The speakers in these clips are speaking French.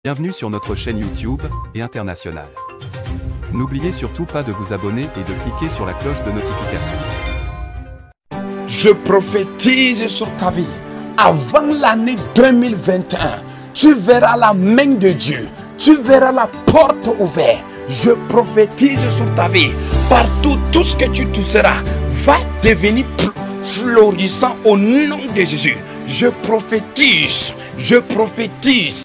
Bienvenue sur notre chaîne YouTube et internationale. N'oubliez surtout pas de vous abonner et de cliquer sur la cloche de notification. Je prophétise sur ta vie. Avant l'année 2021, tu verras la main de Dieu. Tu verras la porte ouverte. Je prophétise sur ta vie. Partout, tout ce que tu toucheras va devenir florissant au nom de Jésus. Je prophétise. Je prophétise.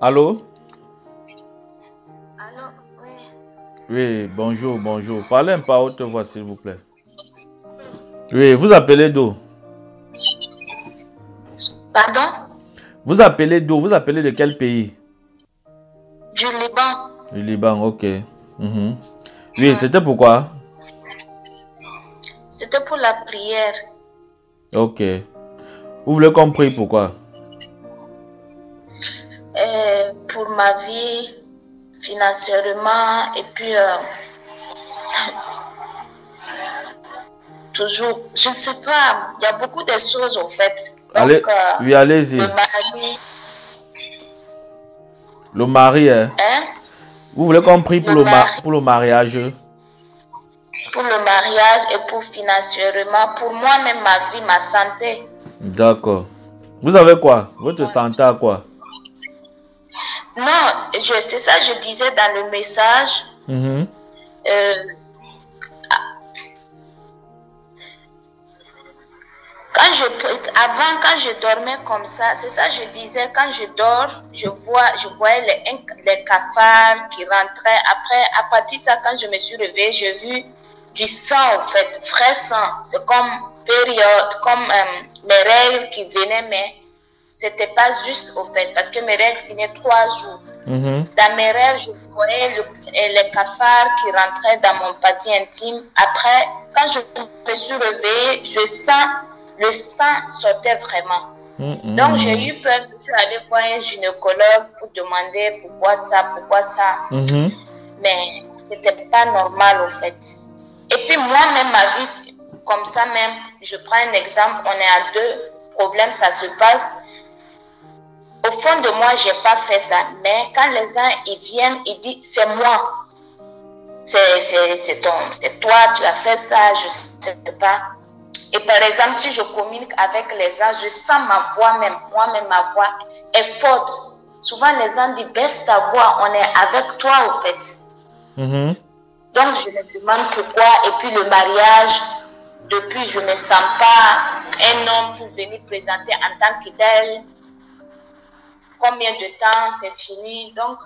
Allô? Allô, oui. Oui, bonjour, bonjour. Parlez un peu à haute voix, s'il vous plaît. Oui, vous appelez d'où? Pardon? Vous appelez d'où? Vous appelez de quel pays? Du Liban. Du Liban, ok. Oui, c'était pourquoi? C'était pour la prière. Ok. Vous voulez qu'on prie pourquoi? Pour ma vie, financièrement, et puis toujours, je ne sais pas, il y a beaucoup de choses au fait. Donc, Allez, oui, allez-y. le mari, Le mari, hein? Vous voulez qu'on prie pour pour le mariage? pour le mariage et pour financièrement, pour moi-même, ma vie, ma santé. D'accord. Vous avez quoi? Votre santé à quoi? Non, c'est ça que je disais dans le message. Quand je dormais comme ça, c'est ça que je disais, quand je dors, je voyais les cafards qui rentraient. Après, à partir de ça, quand je me suis réveillée, j'ai vu du sang, en fait, vrai sang. C'est comme période, comme mes règles qui venaient, mais c'était pas juste, au fait, parce que mes règles finaient 3 jours. Dans mes rêves, je voyais les cafards qui rentraient dans mon parti intime. Après, quand je me suis réveillée, le sang sortait vraiment. Donc, j'ai eu peur. Je suis allée voir un gynécologue pour demander pourquoi ça. Mais c'était pas normal, au fait. Et puis, moi-même, ma vie, comme ça même, je prends un exemple, on est à 2 problèmes, ça se passe. Au fond de moi, je n'ai pas fait ça. Mais quand les gens ils viennent, ils disent, c'est moi. C'est toi, tu as fait ça, je ne sais pas. Et par exemple, si je communique avec les gens, je sens ma voix même. Moi-même, ma voix est forte. Souvent, les gens disent, baisse ta voix, on est avec toi, au fait. Donc, je me demande pourquoi. Et puis, le mariage, depuis, je ne me sens pas un homme pour venir présenter en tant que tel. Combien de temps c'est fini? Donc,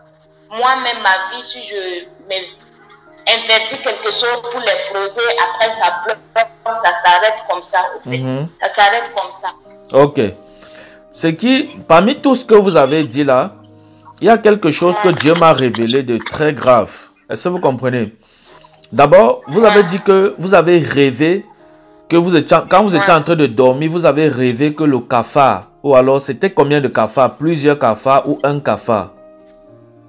moi-même, ma vie, si je m'investis quelque chose pour les projets, après ça bloque, ça s'arrête comme ça, au fait. Ça s'arrête comme ça. Ok. Parmi tout ce que vous avez dit là, il y a quelque chose que Dieu m'a révélé de très grave. Est-ce que vous comprenez? D'abord, vous avez dit que vous avez rêvé, que quand vous étiez en train de dormir, vous avez rêvé que le cafard, ou alors c'était combien de cafards? Plusieurs cafards ou un cafard?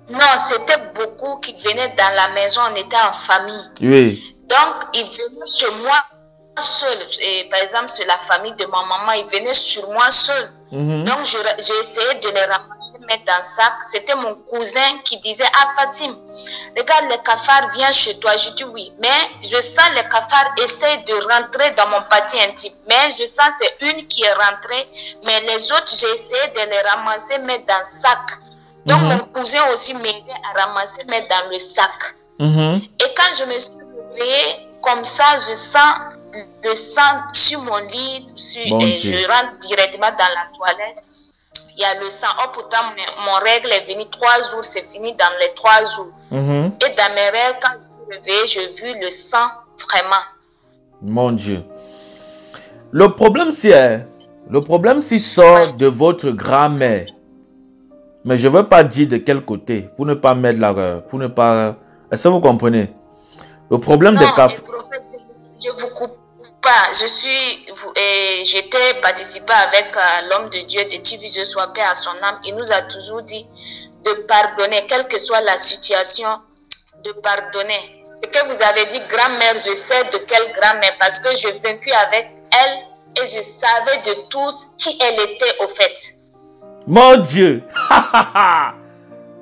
Non, c'était beaucoup qui venaient dans la maison, on était en famille. Oui. Donc, ils venaient sur moi seul. Et, par exemple, sur la famille de ma maman, ils venaient sur moi seul. Donc, j'ai essayé de les ramasser, mettre dans le sac. C'était mon cousin qui disait, ah Fatim, regarde, les cafards viennent chez toi. Je dis oui, mais je sens les cafards essayent de rentrer dans mon parti intime. Mais je sens c'est une qui est rentrée, mais les autres, j'ai essayé de les ramasser, mettre dans le sac. Donc, mon cousin aussi m'aidait à ramasser, mettre dans le sac. Et quand je me suis réveillée, comme ça, je sens le sang sur mon lit, et je rentre directement dans la toilette. Il y a le sang. Oh, pourtant, mon règle est venue 3 jours, c'est fini dans les 3 jours. Et dans mes rêves, quand je me suis réveillée, j'ai vu le sang vraiment. Mon Dieu. Le problème, c'est sort de votre grand-mère. Mais je ne veux pas dire de quel côté, pour ne pas mettre la... Pour ne pas... Est-ce que vous comprenez? Le problème des cafards... Je vous coupe pas. J'étais participé avec l'homme de Dieu de TV, je sois paix à son âme. Il nous a toujours dit de pardonner, quelle que soit la situation, de pardonner. Ce que vous avez dit, grand-mère, je sais de quelle grand-mère, parce que j'ai vécu avec elle et je savais de tous qui elle était au fait. Mon Dieu!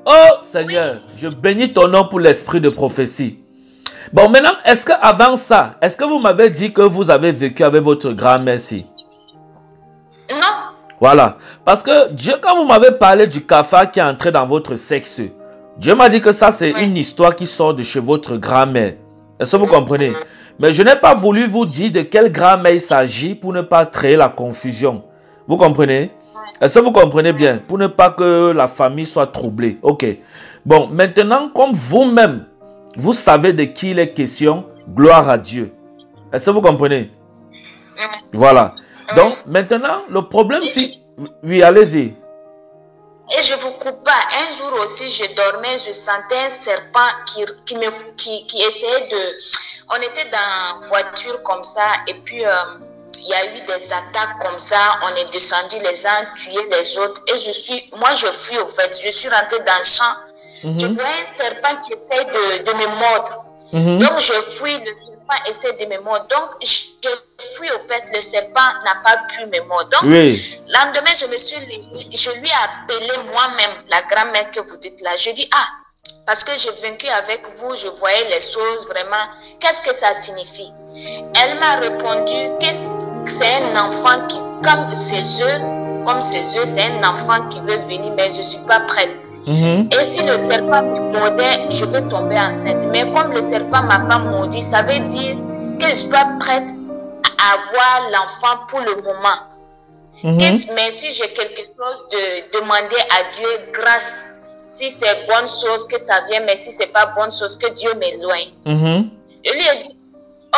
Oh Seigneur, je bénis ton nom pour l'esprit de prophétie. Bon, maintenant, est-ce qu'avant ça, est-ce que vous m'avez dit que vous avez vécu avec votre grand-mère si? Non. Voilà. Parce que Dieu, quand vous m'avez parlé du cafard qui est entré dans votre sexe, Dieu m'a dit que ça, c'est une histoire qui sort de chez votre grand-mère. Est-ce que vous comprenez? Mais je n'ai pas voulu vous dire de quelle grand-mère il s'agit pour ne pas créer la confusion. Vous comprenez? Est-ce que vous comprenez bien? Pour ne pas que la famille soit troublée. Ok. Bon, maintenant, comme vous-même, vous savez de qui il est question, gloire à Dieu. Est-ce que vous comprenez? Voilà. Donc, maintenant, le problème, c'est... Oui, allez-y. Et je vous coupe pas. Un jour aussi, je dormais, je sentais un serpent qui essayait de... On était dans une voiture comme ça, et puis il y a eu des attaques comme ça. On est descendu les uns, tué les autres. Et moi, je fuis au fait. Je suis rentrée dans le champ. Je voyais un serpent qui essaie de me mordre. Donc, je fuis, le serpent essaie de me mordre. Donc, je fuis au fait, le serpent n'a pas pu me mordre. Donc, le lendemain, je lui ai appelé moi-même, la grand-mère que vous dites là. Je dis, parce que j'ai vécu avec vous, je voyais les choses vraiment. Qu'est-ce que ça signifie? Elle m'a répondu que c'est un enfant qui, comme ses œufs, c'est un enfant qui veut venir, mais je ne suis pas prête. Et si le serpent me mordait, je vais tomber enceinte. Mais comme le serpent ne m'a pas mordu, ça veut dire que je ne suis pas prête à avoir l'enfant pour le moment. Mais si j'ai quelque chose de demander à Dieu grâce, si c'est bonne chose que ça vient, mais si ce n'est pas bonne chose, que Dieu m'éloigne. Je lui ai dit,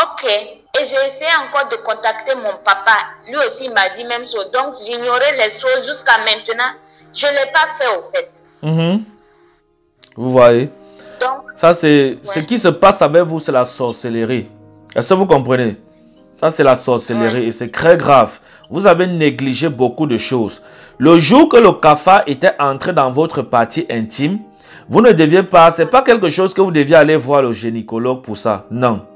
ok. Et j'ai essayé encore de contacter mon papa. Lui aussi m'a dit même chose. Donc j'ignorais les choses jusqu'à maintenant. Je ne l'ai pas fait au fait. Vous voyez? Donc, ça c'est ce qui se passe avec vous, c'est la sorcellerie. Est-ce que vous comprenez? Ça c'est la sorcellerie et c'est très grave. Vous avez négligé beaucoup de choses. Le jour que le cafard était entré dans votre partie intime, vous ne deviez pas, c'est pas quelque chose que vous deviez aller voir le gynécologue pour ça. Non.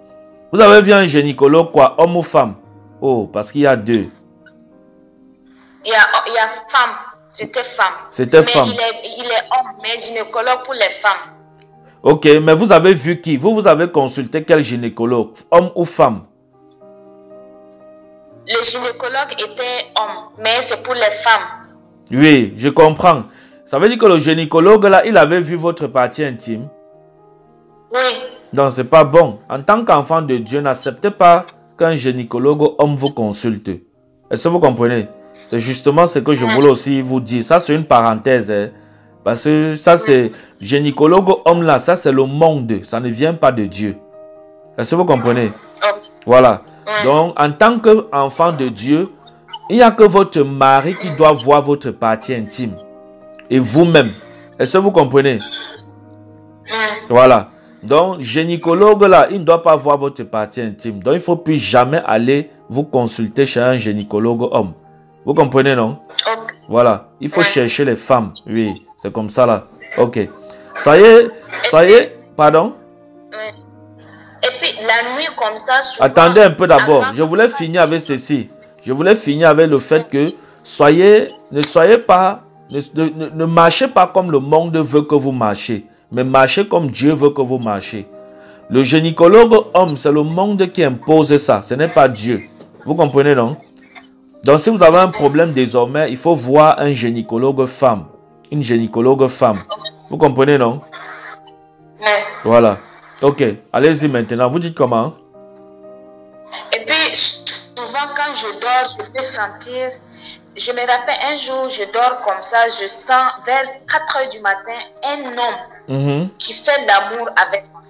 Vous avez vu un gynécologue quoi? Homme ou femme? Oh, parce qu'il y a deux. Il y a femme. C'était femme. C'était femme. Il est homme, mais gynécologue pour les femmes. Ok, mais vous avez vu qui? Vous avez consulté quel gynécologue? Homme ou femme? Le gynécologue était homme, mais c'est pour les femmes. Oui, je comprends. Ça veut dire que le gynécologue là, il avait vu votre partie intime? Oui. Donc, c'est pas bon. En tant qu'enfant de Dieu, n'acceptez pas qu'un gynécologue homme vous consulte. Est-ce que vous comprenez? C'est justement ce que je voulais aussi vous dire. Ça, c'est une parenthèse. Hein? Parce que ça, c'est gynécologue homme là. Ça, c'est le monde. Ça ne vient pas de Dieu. Est-ce que vous comprenez? Voilà. Donc, en tant qu'enfant de Dieu, il n'y a que votre mari qui doit voir votre partie intime. Et vous-même. Est-ce que vous comprenez? Voilà. Donc, gynécologue là, il ne doit pas voir votre partie intime. Donc, il ne faut plus jamais aller vous consulter chez un gynécologue homme. Vous comprenez, non? Voilà. Il faut chercher les femmes. Oui, c'est comme ça là. Ok. Soyez, pardon? Et puis, la nuit comme ça, souvent, attendez un peu d'abord. Je voulais finir avec ceci. Je voulais finir avec le fait que ne marchez pas comme le monde veut que vous marchiez, mais marchez comme Dieu veut que vous marchiez. Le gynécologue homme, c'est le monde qui impose ça. Ce n'est pas Dieu. Vous comprenez, non? Donc, si vous avez un problème désormais, il faut voir un gynécologue femme. Une gynécologue femme. Vous comprenez, non? Voilà. Ok. Allez-y maintenant. Vous dites comment? Et puis, souvent, quand je dors, je peux sentir... Je me rappelle, un jour, je dors comme ça, je sens vers 4 h du matin un homme qui fait l'amour avec moi.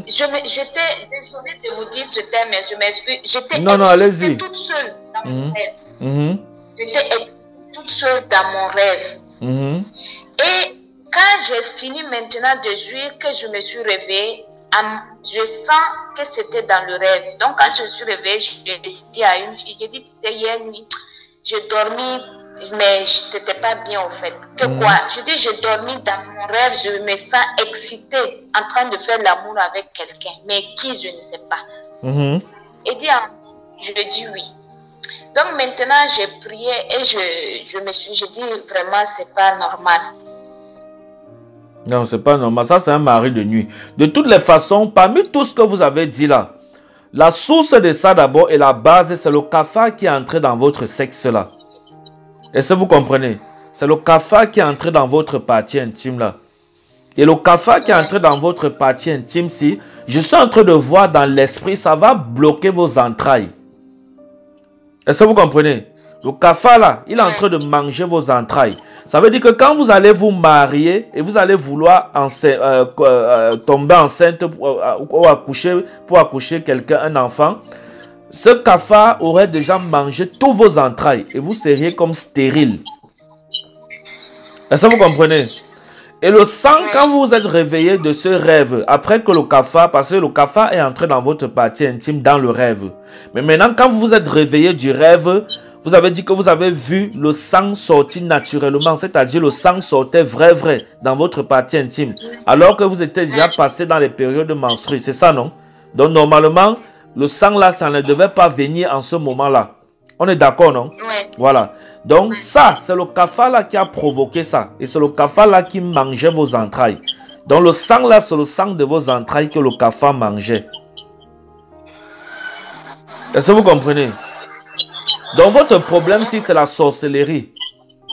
J'étais désolée de vous dire ce terme, mais je m'excuse. J'étais toute seule dans mon rêve. J'étais toute seule dans mon rêve. Et quand j'ai fini maintenant de jouir, que je me suis réveillée, je sens que c'était dans le rêve. Donc quand je suis réveillée, j'ai dit à une fille, j'ai dit, c'était hier nuit, j'ai dormi, mais c'était pas bien au fait. Que quoi? Je dis, j'ai dormi dans mon rêve, je me sens excitée en train de faire l'amour avec quelqu'un, mais qui, je ne sais pas. Et dit, je dis oui. Donc maintenant, j'ai prié et je dis vraiment, c'est pas normal. Non, c'est pas normal. Ça, c'est un mari de nuit. De toutes les façons, parmi tout ce que vous avez dit là, la source de ça d'abord et la base, c'est le cafard qui est entré dans votre sexe là. Est-ce que vous comprenez? C'est le cafard qui est entré dans votre partie intime là. Et le cafard qui est entré dans votre partie intime, si je suis en train de voir dans l'esprit, ça va bloquer vos entrailles. Est-ce que vous comprenez? Le cafard là, il est en train de manger vos entrailles. Ça veut dire que quand vous allez vous marier et vous allez vouloir tomber enceinte ou accoucher quelqu'un, un enfant, ce cafard aurait déjà mangé tous vos entrailles et vous seriez comme stérile. Est-ce que vous comprenez? Et le sang, quand vous vous êtes réveillé de ce rêve, après que le cafard, parce que le cafard est entré dans votre partie intime dans le rêve. Mais maintenant, quand vous vous êtes réveillé du rêve, vous avez dit que vous avez vu le sang sortir naturellement, c'est-à-dire le sang sortait vrai dans votre partie intime, alors que vous étiez déjà passé dans les périodes menstruelles, c'est ça, non? Donc normalement, le sang là, ça ne devait pas venir en ce moment-là. On est d'accord, non? Oui. Voilà. Donc ça, c'est le cafard là qui a provoqué ça. Et c'est le cafard là qui mangeait vos entrailles. Donc le sang là, c'est le sang de vos entrailles que le cafard mangeait. Est-ce que vous comprenez? Donc votre problème, si c'est la sorcellerie.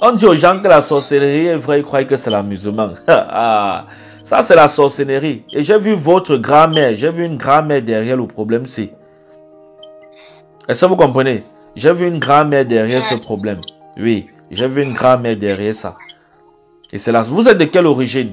On dit aux gens que la sorcellerie est vraie, ils croient que c'est l'amusement. Ça, c'est la sorcellerie. Et j'ai vu votre grand-mère, j'ai vu une grand-mère derrière le problème, si. Est-ce que vous comprenez? J'ai vu une grand-mère derrière ce problème. Oui, j'ai vu une grand-mère derrière ça. Et c'est là. Vous êtes de quelle origine?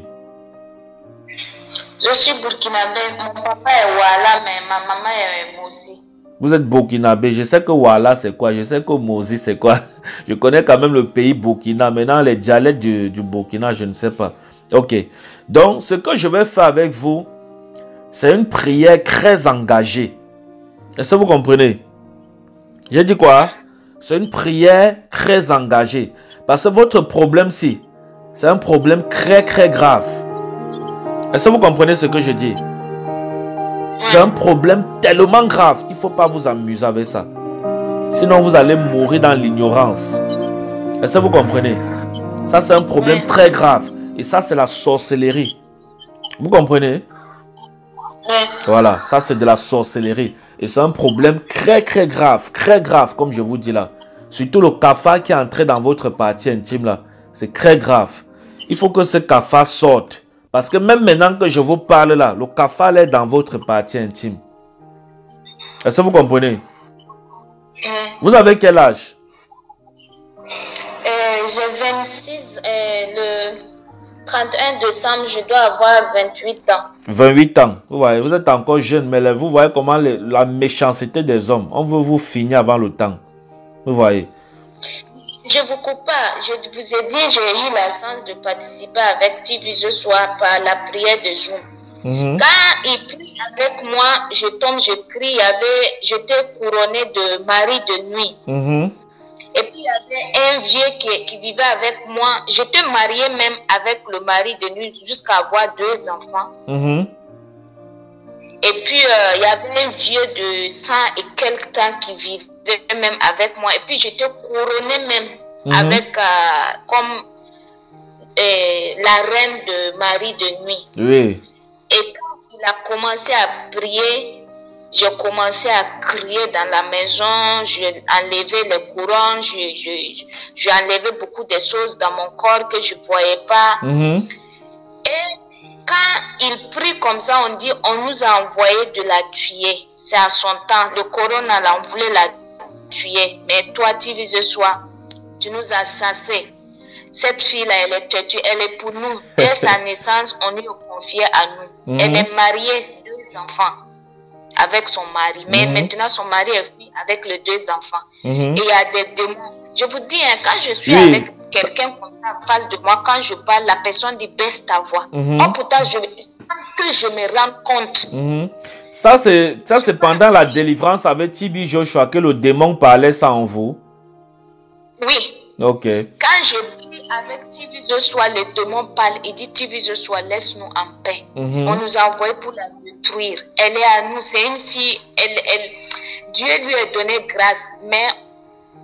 Je suis burkinabé. Mon papa est Ouala, mais ma maman est Moussi. Vous êtes burkinabé. Je sais que Ouala c'est quoi. Je sais que Moussi c'est quoi. Je connais quand même le pays Burkina. Maintenant, les dialectes du Burkina, je ne sais pas. Ok. Donc, ce que je vais faire avec vous, c'est une prière très engagée. Est-ce que vous comprenez? J'ai dit quoi? C'est une prière très engagée. Parce que votre problème, si, c'est un problème très grave. Est-ce que vous comprenez ce que je dis? C'est un problème tellement grave. Il ne faut pas vous amuser avec ça. Sinon, vous allez mourir dans l'ignorance. Est-ce que vous comprenez? Ça, c'est un problème très grave. Et ça, c'est la sorcellerie. Vous comprenez? Voilà, ça, c'est de la sorcellerie. Et c'est un problème très grave, comme je vous dis là. Surtout le cafard qui est entré dans votre partie intime là. C'est très grave. Il faut que ce cafard sorte. Parce que même maintenant que je vous parle là, le cafard est dans votre partie intime. Est-ce que vous comprenez? Vous avez quel âge? J'ai 26, le 31 décembre, je dois avoir 28 ans. 28 ans. Vous voyez, vous êtes encore jeune, mais vous voyez comment la méchanceté des hommes. On veut vous finir avant le temps. Vous voyez. Je vous coupe pas. Je vous ai dit, j'ai eu la chance de participer avec TV ce soir par la prière de Zoom. Quand il prie avec moi, je tombe, je crie. J'étais couronnée de mari de nuit. Et puis il y avait un vieux qui vivait avec moi. J'étais mariée même avec le mari de nuit jusqu'à avoir 2 enfants. Et puis il y avait un vieux de 100 et quelques temps qui vivait même avec moi. Et puis j'étais couronnée même avec comme la reine de mari de nuit. Oui. Et quand il a commencé à prier, j'ai commencé à crier dans la maison, j'ai enlevé les couronnes, j'ai enlevé beaucoup de choses dans mon corps que je ne voyais pas. Et quand il prie comme ça, on dit, on nous a envoyé de la tuer. C'est à son temps. Le corona, là, on voulait la tuer. Mais toi, tu vis ce soir, tu nous as sassés. Cette fille-là, elle est têtue, elle est pour nous. Dès sa naissance, on lui a confié à nous. Elle est mariée, 2 2 enfants avec son mari. Mais maintenant, son mari est venu avec les 2 enfants. Et il y a des démons. Je vous dis, hein, quand je suis avec quelqu'un comme ça en face de moi, quand je parle, la personne dit baisse ta voix. Oh, pourtant, que je me rends compte. Ça, c'est pendant la délivrance avec TB Joshua que le démon parlait ça en vous? Oui. Ok. Quand je prie avec TB Joshua, le démon parle. Il dit TB Joshua, laisse-nous en paix. On nous a envoyé pour la détruire. Elle est à nous. C'est une fille. Dieu lui a donné grâce. Mais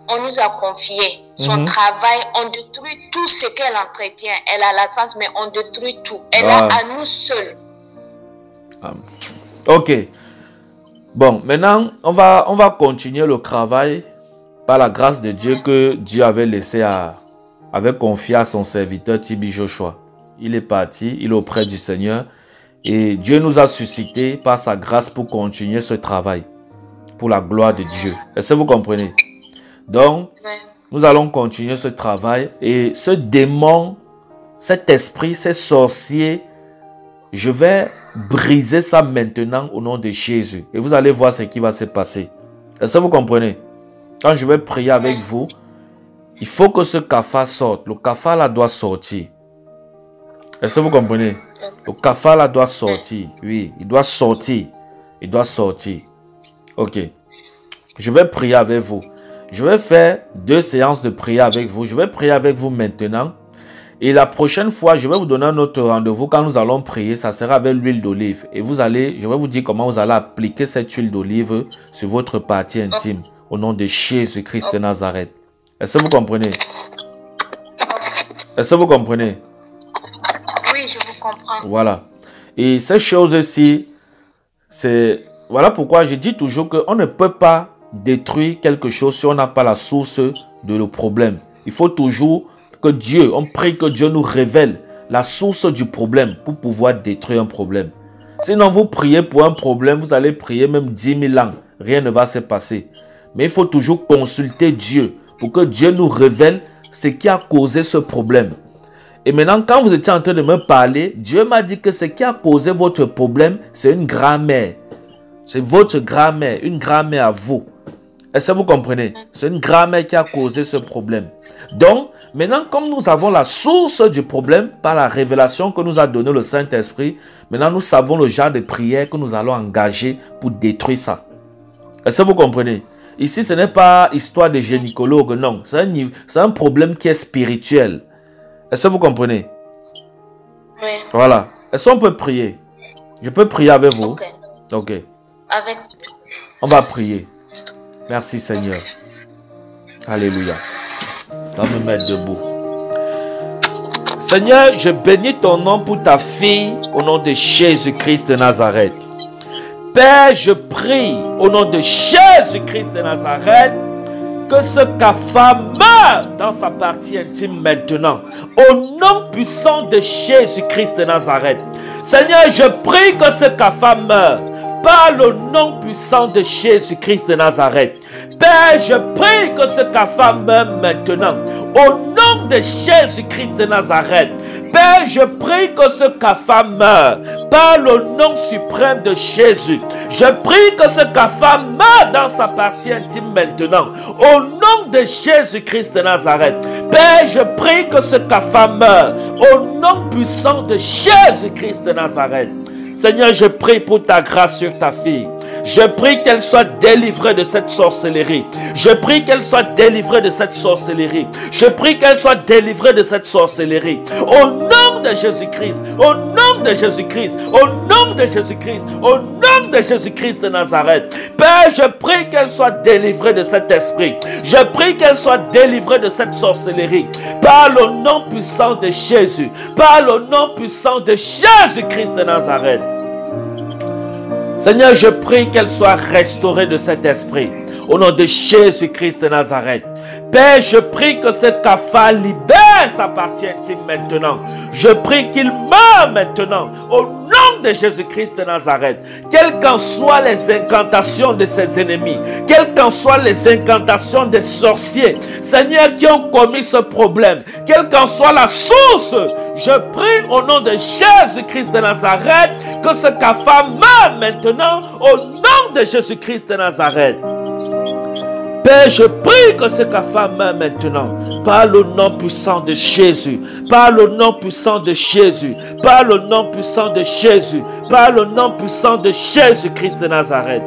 on nous a confié son travail. On détruit tout ce qu'elle entretient. Elle a la sens, mais on détruit tout. Elle est à nous seuls. Ok. Bon, maintenant, on va continuer le travail par la grâce de Dieu que Dieu avait avait confié à son serviteur TB Joshua. Il est parti, il est auprès du Seigneur. Et Dieu nous a suscité par sa grâce pour continuer ce travail. Pour la gloire de Dieu. Est-ce que vous comprenez? Donc, nous allons continuer ce travail. Et ce démon, cet esprit, ces sorciers, je vais briser ça maintenant au nom de Jésus. Et vous allez voir ce qui va se passer. Est-ce que vous comprenez? Quand je vais prier avec vous, il faut que ce cafard sorte. Le cafard là doit sortir. Est-ce que vous comprenez? Le cafard là doit sortir. Oui, il doit sortir. Il doit sortir. Ok. Je vais prier avec vous. Je vais faire 2 séances de prière avec vous. Je vais prier avec vous maintenant. Et la prochaine fois, je vais vous donner un autre rendez-vous. Quand nous allons prier, ça sera avec l'huile d'olive. Et je vais vous dire comment vous allez appliquer cette huile d'olive sur votre partie intime. Au nom de Jésus-Christ de Nazareth. Est-ce que vous comprenez? Est-ce que vous comprenez? Oui, je vous comprends. Voilà. Et ces choses-ci, voilà pourquoi je dis toujours qu'on ne peut pas détruire quelque chose si on n'a pas la source de le problème. Il faut toujours que on prie que Dieu nous révèle la source du problème pour pouvoir détruire un problème. Sinon, vous priez pour un problème, vous allez prier même 10 000 ans. Rien ne va se passer. Mais il faut toujours consulter Dieu pour que Dieu nous révèle ce qui a causé ce problème. Et maintenant, quand vous étiez en train de me parler, Dieu m'a dit que ce qui a causé votre problème, c'est une grand-mère. C'est votre grand-mère, une grand-mère à vous. Est-ce que vous comprenez? C'est une grand-mère qui a causé ce problème. Donc, maintenant, comme nous avons la source du problème par la révélation que nous a donné le Saint-Esprit, maintenant nous savons le genre de prière que nous allons engager pour détruire ça. Est-ce que vous comprenez? Ici, ce n'est pas histoire de gynécologue, non. C'est un problème qui est spirituel. Est-ce que vous comprenez? Oui. Voilà. Est-ce qu'on peut prier? Je peux prier avec vous? Ok. Avec. On va prier. Merci Seigneur. Alléluia. On va me mettre debout. Seigneur, je bénis ton nom pour ta fille au nom de Jésus-Christ de Nazareth. Père, je prie au nom de Jésus-Christ de Nazareth que ce cafard meure dans sa partie intime maintenant. Au nom puissant de Jésus-Christ de Nazareth. Seigneur, je prie que ce cafard meure par le nom puissant de Jésus-Christ de Nazareth. Père, je prie que ce cafard meure maintenant. Au nom de Jésus-Christ de Nazareth. Père, je prie que ce cafard meure par le nom suprême de Jésus. Je prie que ce cafard meure dans sa partie intime maintenant. Au nom de Jésus-Christ de Nazareth. Père, je prie que ce cafard meure au nom puissant de Jésus-Christ de Nazareth. Seigneur, je prie pour ta grâce sur ta fille. Je prie qu'elle soit délivrée de cette sorcellerie. Je prie qu'elle soit délivrée de cette sorcellerie. Je prie qu'elle soit délivrée de cette sorcellerie. Au nom de Jésus-Christ. Au nom de Jésus-Christ. Au nom de Jésus-Christ. Au nom de Jésus-Christ de Nazareth. Père, je prie qu'elle soit délivrée de cet esprit. Je prie qu'elle soit délivrée de cette sorcellerie. Par le nom puissant de Jésus. Par le nom puissant de Jésus-Christ de Nazareth. Seigneur, je prie qu'elle soit restaurée de cet esprit. Au nom de Jésus-Christ de Nazareth. Père, je prie que ce cafard libère sa partie intime maintenant. Je prie qu'il meure maintenant. Au nom de Jésus-Christ de Nazareth, quelles qu'en soient les incantations de ses ennemis, quelles qu'en soient les incantations des sorciers, Seigneur, qui ont commis ce problème, quelle qu'en soit la source, je prie au nom de Jésus-Christ de Nazareth que ce cafard meure maintenant au nom de Jésus-Christ de Nazareth. Père, je prie que ce cafard meure maintenant. Par le nom puissant de Jésus. Par le nom puissant de Jésus. Par le nom puissant de Jésus. Par le nom puissant de Jésus-Christ de Nazareth.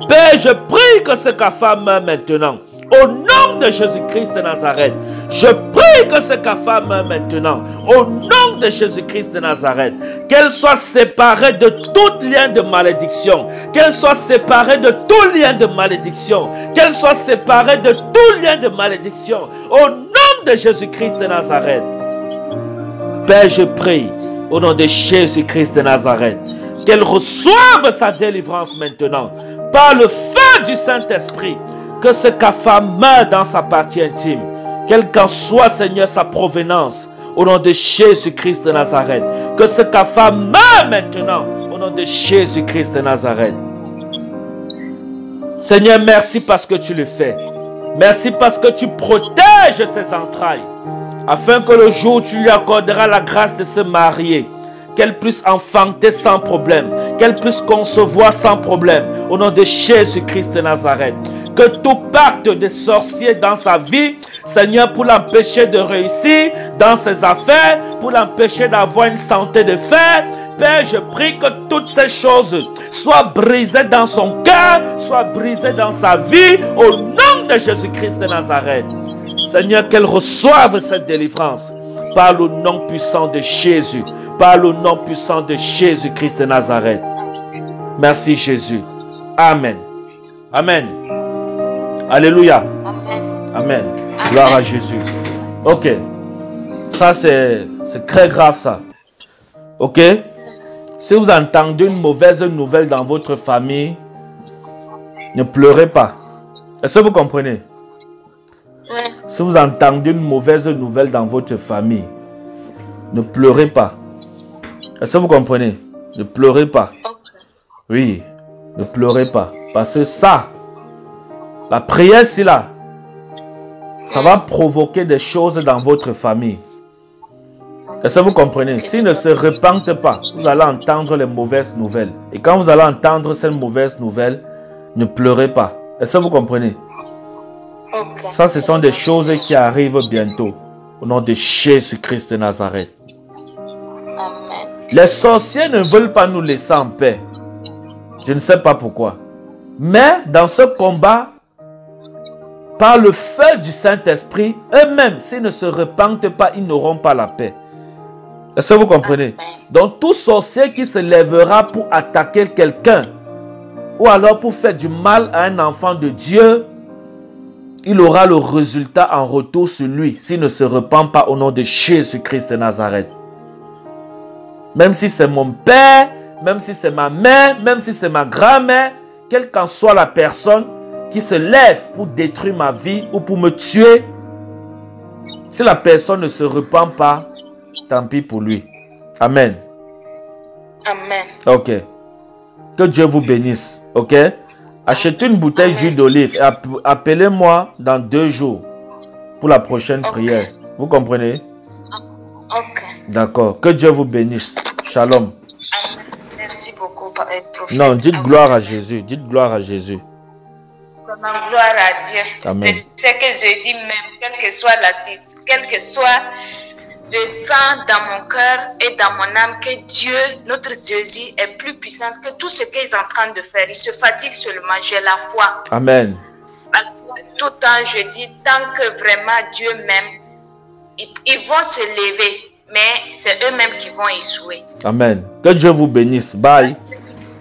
Père, je prie que ce cafard meure maintenant. Au nom de Jésus-Christ de Nazareth. Je prie que ce cafard meure maintenant. Au nom de Jésus-Christ de Nazareth. Qu'elle soit séparée de tout lien de malédiction. Qu'elle soit séparée de tout lien de malédiction. Qu'elle soit séparée de tout lien de malédiction. Au nom de Jésus-Christ de Nazareth. Père, je prie au nom de Jésus-Christ de Nazareth. Qu'elle reçoive sa délivrance maintenant. Par le feu du Saint-Esprit. Que ce cafard meure dans sa partie intime. Quelle qu'en soit, Seigneur, sa provenance. Au nom de Jésus-Christ de Nazareth. Que ce cafard meure maintenant. Au nom de Jésus-Christ de Nazareth. Seigneur, merci parce que tu le fais. Merci parce que tu protèges ses entrailles. Afin que le jour où tu lui accorderas la grâce de se marier, qu'elle puisse enfanter sans problème. Qu'elle puisse concevoir sans problème. Au nom de Jésus-Christ de Nazareth. Que tout pacte de sorcier dans sa vie, Seigneur, pour l'empêcher de réussir dans ses affaires, pour l'empêcher d'avoir une santé de fer, Père, je prie que toutes ces choses soient brisées dans son cœur, soient brisées dans sa vie, au nom de Jésus-Christ de Nazareth. Seigneur, qu'elle reçoive cette délivrance par le nom puissant de Jésus, par le nom puissant de Jésus-Christ de Nazareth. Merci Jésus. Amen. Amen. Alléluia. Amen. Amen. Gloire à Jésus. Ok. Ça, c'est très grave, ça. Ok. Si vous entendez une mauvaise nouvelle dans votre famille, ne pleurez pas. Est-ce que vous comprenez? Oui. Si vous entendez une mauvaise nouvelle dans votre famille, ne pleurez pas. Est-ce que vous comprenez? Ne pleurez pas. Okay. Oui. Ne pleurez pas. Parce que ça, la prière, c'est là. Ça va provoquer des choses dans votre famille. Est-ce que vous comprenez? S'ils ne se repentent pas, vous allez entendre les mauvaises nouvelles. Et quand vous allez entendre ces mauvaises nouvelles, ne pleurez pas. Est-ce que vous comprenez? Okay. Ça, ce sont des choses qui arrivent bientôt. Au nom de Jésus-Christ de Nazareth. Amen. Les sorciers ne veulent pas nous laisser en paix. Je ne sais pas pourquoi. Mais dans ce combat, par le feu du Saint-Esprit, eux-mêmes, s'ils ne se repentent pas, ils n'auront pas la paix. Est-ce que vous comprenez? Donc, tout sorcier qui se lèvera pour attaquer quelqu'un, ou alors pour faire du mal à un enfant de Dieu, il aura le résultat en retour sur lui, s'il ne se repent pas au nom de Jésus-Christ de Nazareth. Même si c'est mon père, même si c'est ma mère, même si c'est ma grand-mère, quelle qu'en soit la personne qui se lève pour détruire ma vie ou pour me tuer, si la personne ne se repent pas, tant pis pour lui. Amen. Amen. Ok. Que Dieu vous bénisse. Ok. Achetez une bouteille d'huile d'olive et appelez-moi dans 2 jours pour la prochaine prière. Vous comprenez? Ok. D'accord. Que Dieu vous bénisse. Shalom. Amen. Merci beaucoup, prophète. Non, dites gloire à Jésus. Dites gloire à Jésus. Gloire à Dieu. Amen. Je sais que Jésus m'aime, quelle que soit la situation, quel que soit, je sens dans mon cœur et dans mon âme que Dieu, notre Jésus, est plus puissant que tout ce qu'il est en train de faire. Il se fatigue seulement, j'ai la foi. Amen. Parce que tout le temps, je dis, tant que vraiment Dieu m'aime, ils vont se lever, mais c'est eux-mêmes qui vont échouer. Amen. Que Dieu vous bénisse. Bye.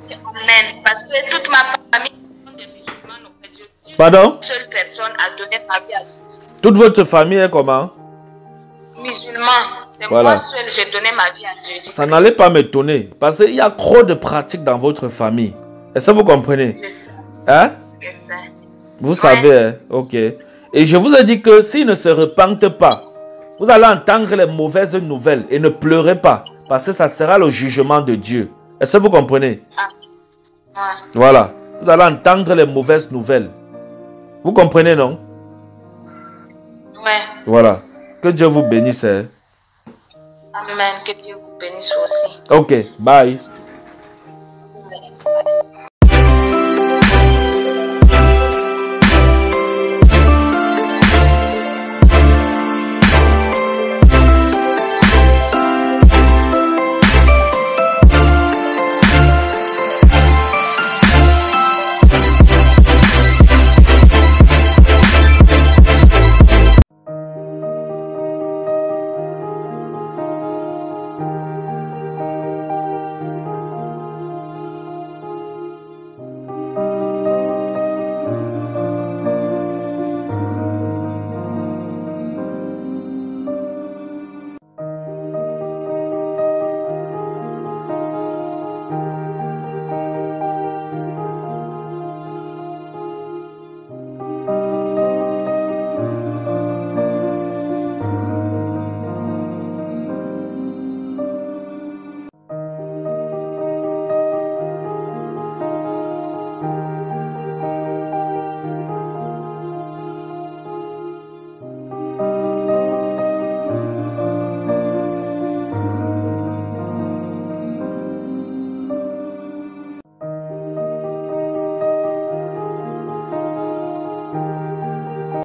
Amen. Parce que toute ma famille est musulmane. Pardon? Une seule personne a donné ma vie à Jésus. Toute votre famille est comment? Musulman. C'est Voilà. moi seul, j'ai donné ma vie à Jésus. Ça n'allait pas m'étonner. Parce qu'il y a trop de pratiques dans votre famille. Est-ce que vous comprenez? Je sais. Hein? Je sais. Vous savez, hein? Ok. Et je vous ai dit que s'ils ne se repentent pas, vous allez entendre les mauvaises nouvelles et ne pleurez pas. Parce que ça sera le jugement de Dieu. Est-ce que vous comprenez? Ouais. Voilà. Vous allez entendre les mauvaises nouvelles. Vous comprenez, non? Ouais. Voilà. Que Dieu vous bénisse. Hein? Amen. Que Dieu vous bénisse aussi. Ok. Bye.